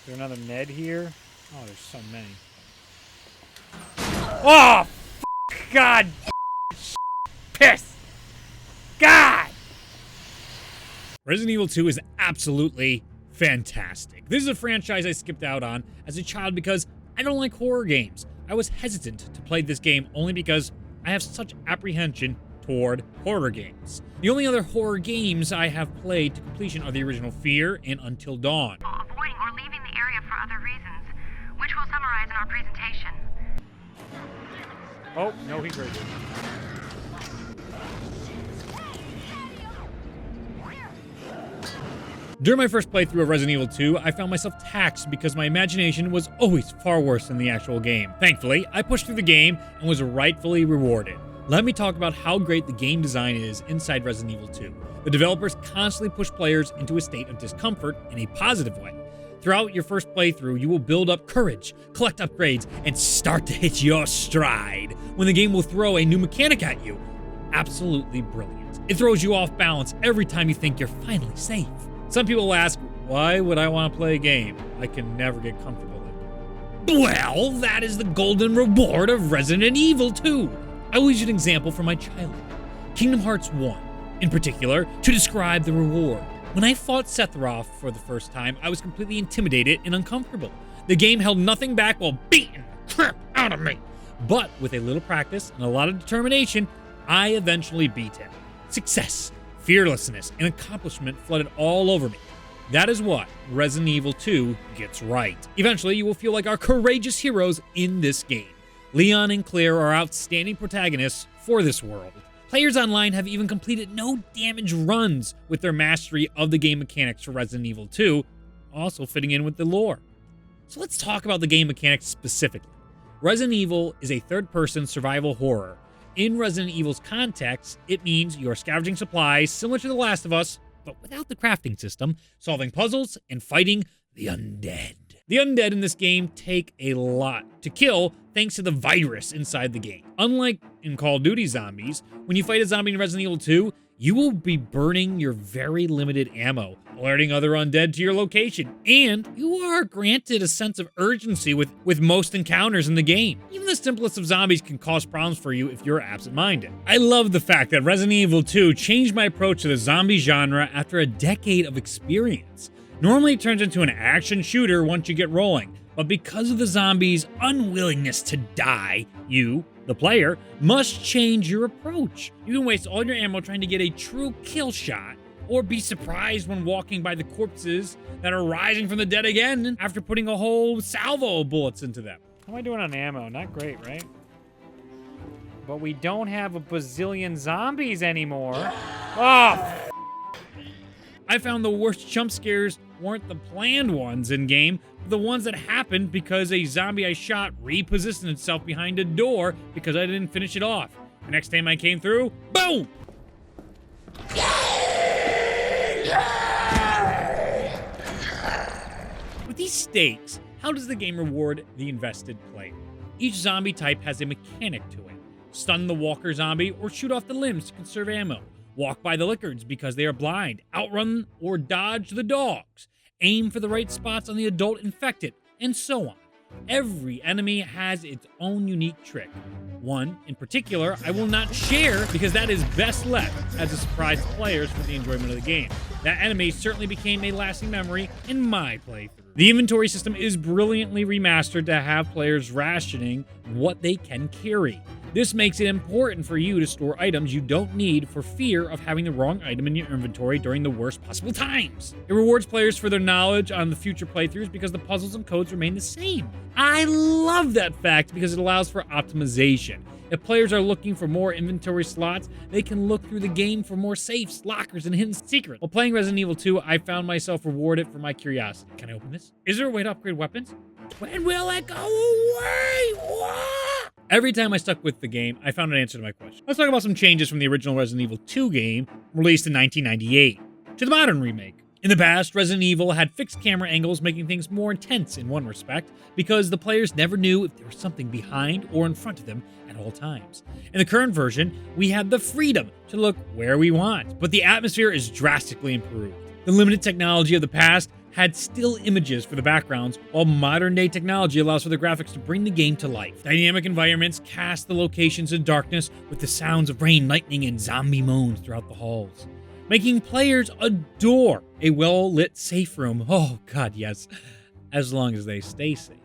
there another Ned here? Oh, there's so many. Oh, God. Piss. God. Resident Evil 2 is absolutely fantastic. This is a franchise I skipped out on as a child because I don't like horror games. I was hesitant to play this game only because I have such apprehension toward horror games. The only other horror games I have played to completion are the original Fear and Until Dawn. Avoiding or leaving the area for other reasons, which we'll summarize in our presentation. Oh, no heat raisers. During my first playthrough of Resident Evil 2, I found myself taxed because my imagination was always far worse than the actual game. Thankfully, I pushed through the game and was rightfully rewarded. Let me talk about how great the game design is inside Resident Evil 2. The developers constantly push players into a state of discomfort in a positive way. Throughout your first playthrough, you will build up courage, collect upgrades, and start to hit your stride when the game will throw a new mechanic at you. Absolutely brilliant. It throws you off balance every time you think you're finally safe. Some people ask, why would I want to play a game I can never get comfortable in? Well, that is the golden reward of Resident Evil 2. I will use an example from my childhood, Kingdom Hearts 1, in particular, to describe the reward. When I fought Sephiroth for the first time, I was completely intimidated and uncomfortable. The game held nothing back while beating the crap out of me. But with a little practice and a lot of determination, I eventually beat him. Success, fearlessness, and accomplishment flooded all over me. That is what Resident Evil 2 gets right. Eventually, you will feel like our courageous heroes in this game. Leon and Claire are outstanding protagonists for this world. Players online have even completed no damage runs with their mastery of the game mechanics for Resident Evil 2, also fitting in with the lore. So let's talk about the game mechanics specifically. Resident Evil is a third-person survival horror. In Resident Evil's context, it means you're scavenging supplies similar to The Last of Us, but without the crafting system, solving puzzles, and fighting the undead. The undead in this game take a lot to kill thanks to the virus inside the game. Unlike in Call of Duty zombies, when you fight a zombie in Resident Evil 2, you will be burning your very limited ammo, alerting other undead to your location, and you are granted a sense of urgency with most encounters in the game. Even the simplest of zombies can cause problems for you if you're absent-minded. I love the fact that Resident Evil 2 changed my approach to the zombie genre after a decade of experience. Normally it turns into an action shooter once you get rolling, but because of the zombies' unwillingness to die, you, the player, must change your approach. You can waste all your ammo trying to get a true kill shot, or be surprised when walking by the corpses that are rising from the dead again after putting a whole salvo of bullets into them. How am I doing on ammo? Not great, right? But we don't have a bazillion zombies anymore. Oh, I found the worst jump scares weren't the planned ones in-game, but the ones that happened because a zombie I shot repositioned itself behind a door because I didn't finish it off. The next time I came through, boom! With these stakes, how does the game reward the invested player? Each zombie type has a mechanic to it. Stun the walker zombie or shoot off the limbs to conserve ammo. Walk by the lickers because they are blind. Outrun or dodge the dogs. Aim for the right spots on the adult infected, and so on. Every enemy has its own unique trick. One, in particular, I will not share because that is best left as a surprise to players for the enjoyment of the game. That enemy certainly became a lasting memory in my playthrough. The inventory system is brilliantly remastered to have players rationing what they can carry. This makes it important for you to store items you don't need for fear of having the wrong item in your inventory during the worst possible times. It rewards players for their knowledge on the future playthroughs because the puzzles and codes remain the same. I love that fact because it allows for optimization. If players are looking for more inventory slots, they can look through the game for more safes, lockers, and hidden secrets. While playing Resident Evil 2, I found myself rewarded for my curiosity. Can I open this? Is there a way to upgrade weapons? When will it go away? What? Every time I stuck with the game, I found an answer to my question. Let's talk about some changes from the original Resident Evil 2 game, released in 1998, to the modern remake. In the past, Resident Evil had fixed camera angles, making things more intense in one respect, because the players never knew if there was something behind or in front of them at all times. In the current version, we have the freedom to look where we want, but the atmosphere is drastically improved. The limited technology of the past had still images for the backgrounds, while modern-day technology allows for the graphics to bring the game to life. Dynamic environments cast the locations in darkness with the sounds of rain, lightning, and zombie moans throughout the halls, making players adore a well-lit safe room. Oh god, yes, as long as they stay safe.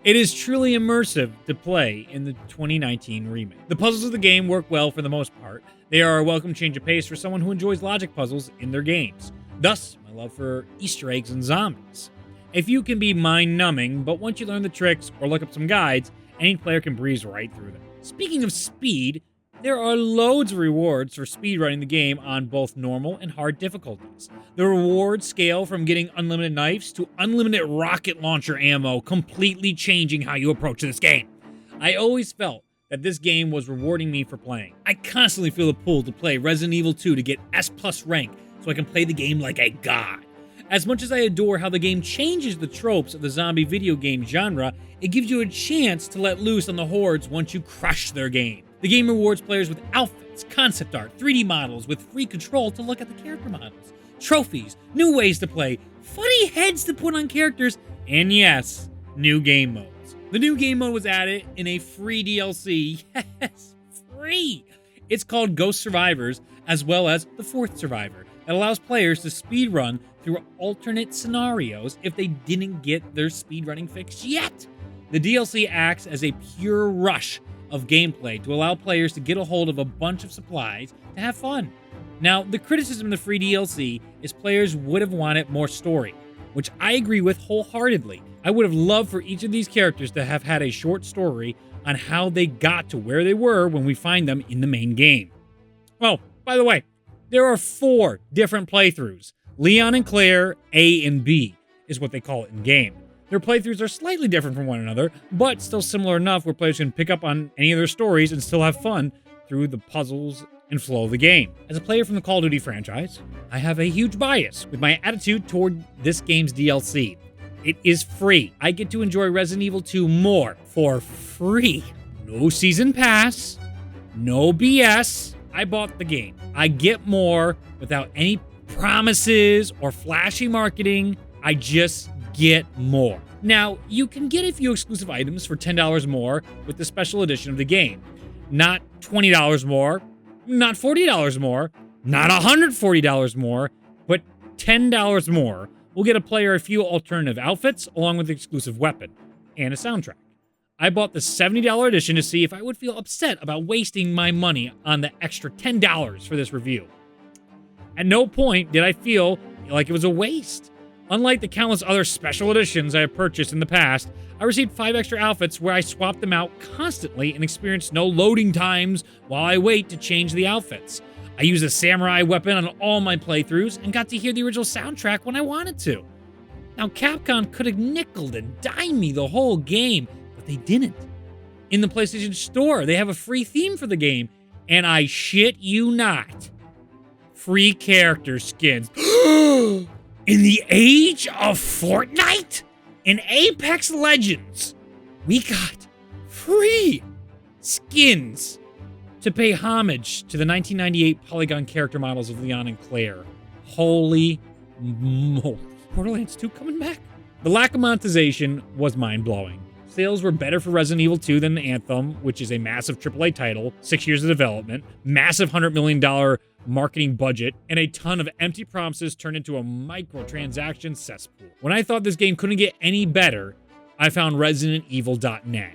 It is truly immersive to play in the 2019 remake. The puzzles of the game work well for the most part. They are a welcome change of pace for someone who enjoys logic puzzles in their games. Thus, my love for Easter eggs and zombies. A few can be mind-numbing, but once you learn the tricks or look up some guides, any player can breeze right through them. Speaking of speed, there are loads of rewards for speedrunning the game on both normal and hard difficulties. The rewards scale from getting unlimited knives to unlimited rocket launcher ammo, completely changing how you approach this game. I always felt that this game was rewarding me for playing. I constantly feel the pull to play Resident Evil 2 to get S+ rank so I can play the game like a god. As much as I adore how the game changes the tropes of the zombie video game genre, it gives you a chance to let loose on the hordes once you crush their game. The game rewards players with outfits, concept art, 3D models with free control to look at the character models, trophies, new ways to play, funny heads to put on characters, and yes, new game modes. The new game mode was added in a free DLC. Yes, free! It's called Ghost Survivors, as well as The Fourth Survivor, that allows players to speedrun through alternate scenarios if they didn't get their speedrunning fix yet. The DLC acts as a pure rush of gameplay to allow players to get a hold of a bunch of supplies to have fun. Now, the criticism of the free DLC is players would have wanted more story, which I agree with wholeheartedly. I would have loved for each of these characters to have had a short story on how they got to where they were when we find them in the main game. Oh, by the way, there are 4 different playthroughs. Leon and Claire, A and B, is what they call it in-game. Their playthroughs are slightly different from one another, but still similar enough where players can pick up on any of their stories and still have fun through the puzzles and flow of the game. As a player from the Call of Duty franchise, I have a huge bias with my attitude toward this game's DLC. It is free. I get to enjoy Resident Evil 2 more for free. No season pass, no BS. I bought the game. I get more without any promises or flashy marketing. I just get more. Now, you can get a few exclusive items for $10 more with the special edition of the game. Not $20 more, not $40 more, not $140 more, but $10 more will get a player a few alternative outfits along with the exclusive weapon and a soundtrack. I bought the $70 edition to see if I would feel upset about wasting my money on the extra $10 for this review. At no point did I feel like it was a waste. Unlike the countless other special editions I have purchased in the past, I received 5 extra outfits where I swapped them out constantly and experienced no loading times while I wait to change the outfits. I used a samurai weapon on all my playthroughs and got to hear the original soundtrack when I wanted to. Now, Capcom could have nickeled and dimed me the whole game, but they didn't. In the PlayStation Store, they have a free theme for the game, and I shit you not, free character skins. In the age of Fortnite and Apex Legends, we got free skins to pay homage to the 1998 polygon character models of Leon and Claire. Holy moly. Borderlands 2 coming back? The lack of monetization was mind-blowing. Sales were better for Resident Evil 2 than Anthem, which is a massive AAA title, 6 years of development, massive $100 million marketing budget, and a ton of empty promises turned into a microtransaction cesspool. When I thought this game couldn't get any better, I found ResidentEvil.net.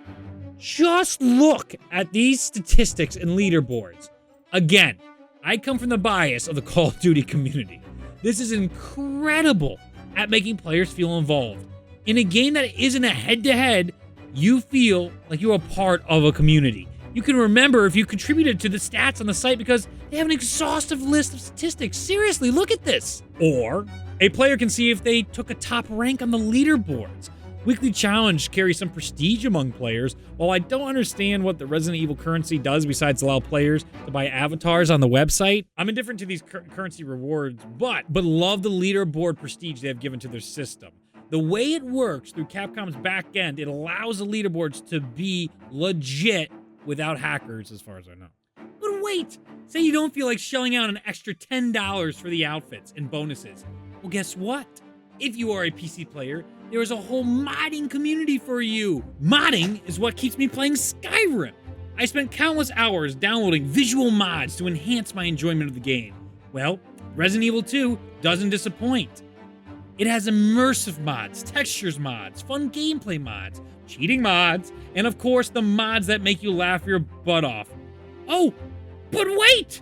Just look at these statistics and leaderboards. Again, I come from the bias of the Call of Duty community. This is incredible at making players feel involved. In a game that isn't a head-to-head, you feel like you're a part of a community. You can remember if you contributed to the stats on the site because they have an exhaustive list of statistics. Seriously, look at this. Or a player can see if they took a top rank on the leaderboards. Weekly challenge carries some prestige among players. While I don't understand what the Resident Evil currency does besides allow players to buy avatars on the website, I'm indifferent to these currency rewards, but love the leaderboard prestige they have given to their system. The way it works through Capcom's back end, it allows the leaderboards to be legit without hackers, as far as I know. But wait, say you don't feel like shelling out an extra $10 for the outfits and bonuses. Well, guess what? If you are a PC player, there is a whole modding community for you. Modding is what keeps me playing Skyrim. I spent countless hours downloading visual mods to enhance my enjoyment of the game. Well, Resident Evil 2 doesn't disappoint. It has immersive mods, textures mods, fun gameplay mods, cheating mods, and of course the mods that make you laugh your butt off. Oh, but wait!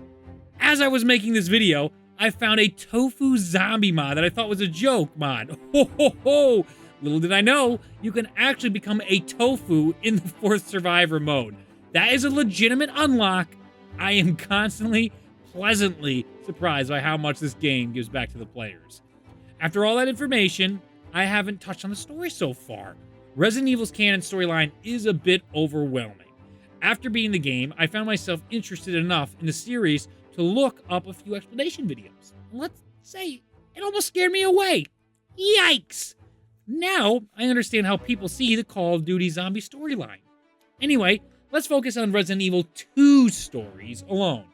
As I was making this video, I found a tofu zombie mod that I thought was a joke mod. Ho ho ho! Little did I know, you can actually become a tofu in the 4th Survivor mode. That is a legitimate unlock. I am constantly, pleasantly surprised by how much this game gives back to the players. After all that information, I haven't touched on the story so far. Resident Evil's canon storyline is a bit overwhelming. After beating the game, I found myself interested enough in the series to look up a few explanation videos. Let's say, it almost scared me away. Yikes! Now, I understand how people see the Call of Duty zombie storyline. Anyway, let's focus on Resident Evil 2 stories alone.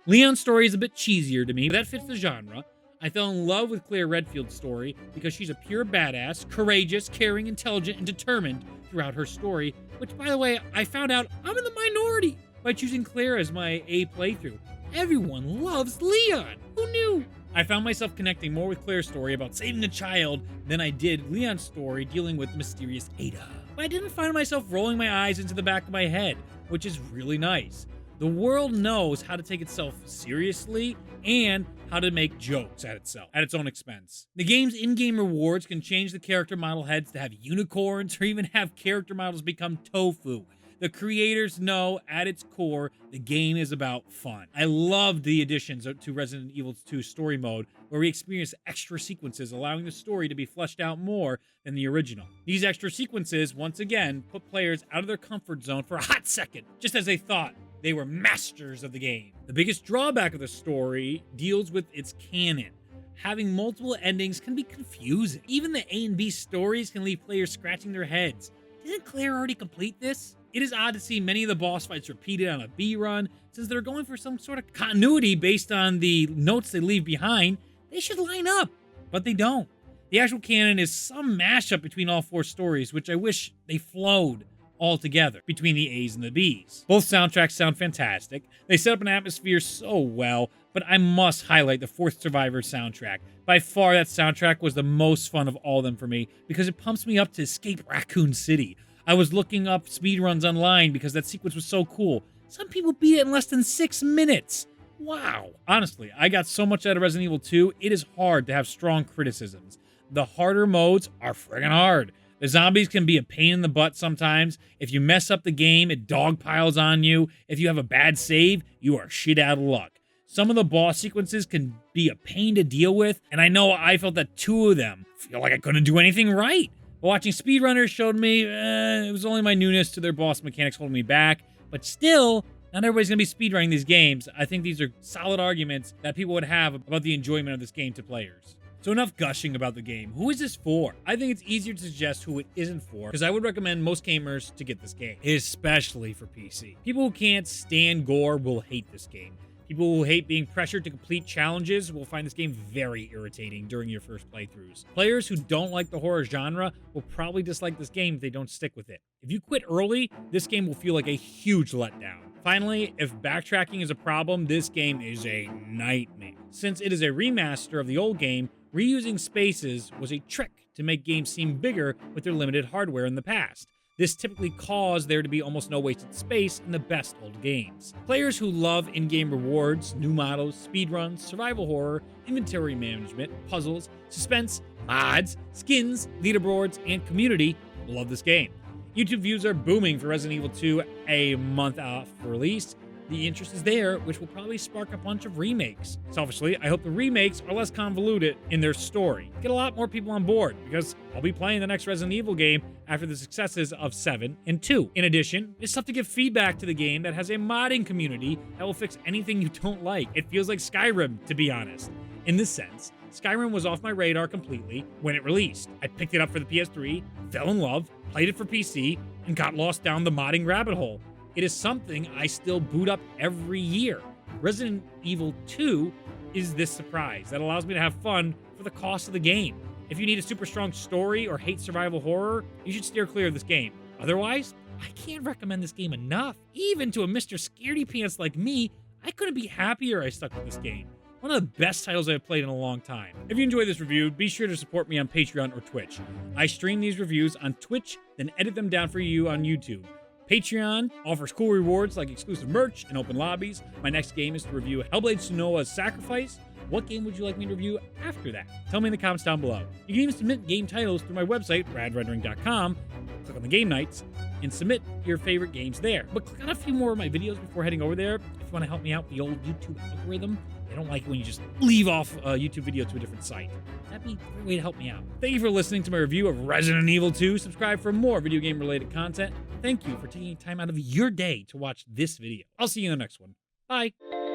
Leon's story is a bit cheesier to me, but that fits the genre. I fell in love with Clair Redfield's story because she's a pure badass, courageous, caring, intelligent, and determined throughout her story, which, by the way, I found out I'm in the minority by choosing Clair as my A playthrough. Everyone loves Leon! Who knew? I found myself connecting more with Claire's story about saving a child than I did Leon's story dealing with the mysterious Ada. But I didn't find myself rolling my eyes into the back of my head, which is really nice. The world knows how to take itself seriously and how to make jokes at itself, at its own expense. The game's in-game rewards can change the character model heads to have unicorns or even have character models become tofu. The creators know at its core the game is about fun. I loved the additions to Resident Evil 2 story mode where we experience extra sequences allowing the story to be fleshed out more than the original. These extra sequences, once again, put players out of their comfort zone for a hot second, just as they thought they were masters of the game. The biggest drawback of the story deals with its canon. Having multiple endings can be confusing. Even the A and B stories can leave players scratching their heads. Didn't Claire already complete this? It is odd to see many of the boss fights repeated on a B run, since they're going for some sort of continuity based on the notes they leave behind. They should line up, but they don't. The actual canon is some mashup between all 4 stories, which I wish they flowed all together between the A's and the B's. Both soundtracks sound fantastic. They set up an atmosphere so well, but I must highlight the 4th Survivor soundtrack. By far, that soundtrack was the most fun of all of them for me because it pumps me up to escape Racoon City. I was looking up speedruns online because that sequence was so cool. Some people beat it in less than 6 minutes. Wow. Honestly, I got so much out of Resident Evil 2, it is hard to have strong criticisms. The harder modes are friggin' hard. The zombies can be a pain in the butt sometimes. If you mess up the game, it dogpiles on you. If you have a bad save, you are shit out of luck. Some of the boss sequences can be a pain to deal with, and I know I felt that 2 of them feel like I couldn't do anything right. Watching speedrunners showed me it was only my newness to their boss mechanics holding me back, but still, not everybody's going to be speedrunning these games. I think these are solid arguments that people would have about the enjoyment of this game to players. So enough gushing about the game. Who is this for? I think it's easier to suggest who it isn't for, because I would recommend most gamers to get this game, especially for PC. People who can't stand gore will hate this game. People who hate being pressured to complete challenges will find this game very irritating during your first playthroughs. Players who don't like the horror genre will probably dislike this game if they don't stick with it. If you quit early, this game will feel like a huge letdown. Finally, if backtracking is a problem, this game is a nightmare. Since it is a remaster of the old game, reusing spaces was a trick to make games seem bigger with their limited hardware in the past. This typically caused there to be almost no wasted space in the best old games. Players who love in-game rewards, new models, speedruns, survival horror, inventory management, puzzles, suspense, mods, skins, leaderboards, and community will love this game. YouTube views are booming for Resident Evil 2 a month off release. The interest is there, which will probably spark a bunch of remakes. Selfishly, I hope the remakes are less convoluted in their story. Get a lot more people on board, because I'll be playing the next Resident Evil game after the successes of 7 and 2. In addition, it's tough to give feedback to the game that has a modding community that will fix anything you don't like. It feels like Skyrim, to be honest. In this sense, Skyrim was off my radar completely when it released. I picked it up for the PS3, fell in love, played it for PC, and got lost down the modding rabbit hole. It is something I still boot up every year. Resident Evil 2 is this surprise that allows me to have fun for the cost of the game. If you need a super strong story or hate survival horror, you should steer clear of this game. Otherwise, I can't recommend this game enough. Even to a Mr. Scaredy Pants like me, I couldn't be happier I stuck with this game. One of the best titles I've played in a long time. If you enjoyed this review, be sure to support me on Patreon or Twitch. I stream these reviews on Twitch, then edit them down for you on YouTube. Patreon offers cool rewards like exclusive merch and open lobbies. My next game is to review Hellblade: Senua's Sacrifice. What game would you like me to review after that? Tell me in the comments down below. You can even submit game titles through my website, radrendering.com. Click on the game nights and submit your favorite games there. But click on a few more of my videos before heading over there if you want to help me out with the old YouTube algorithm. I don't like it when you just leave off a YouTube video to a different site. That'd be a great way to help me out. Thank you for listening to my review of Resident Evil 2. Subscribe for more video game related content. Thank you for taking time out of your day to watch this video. I'll see you in the next one. Bye.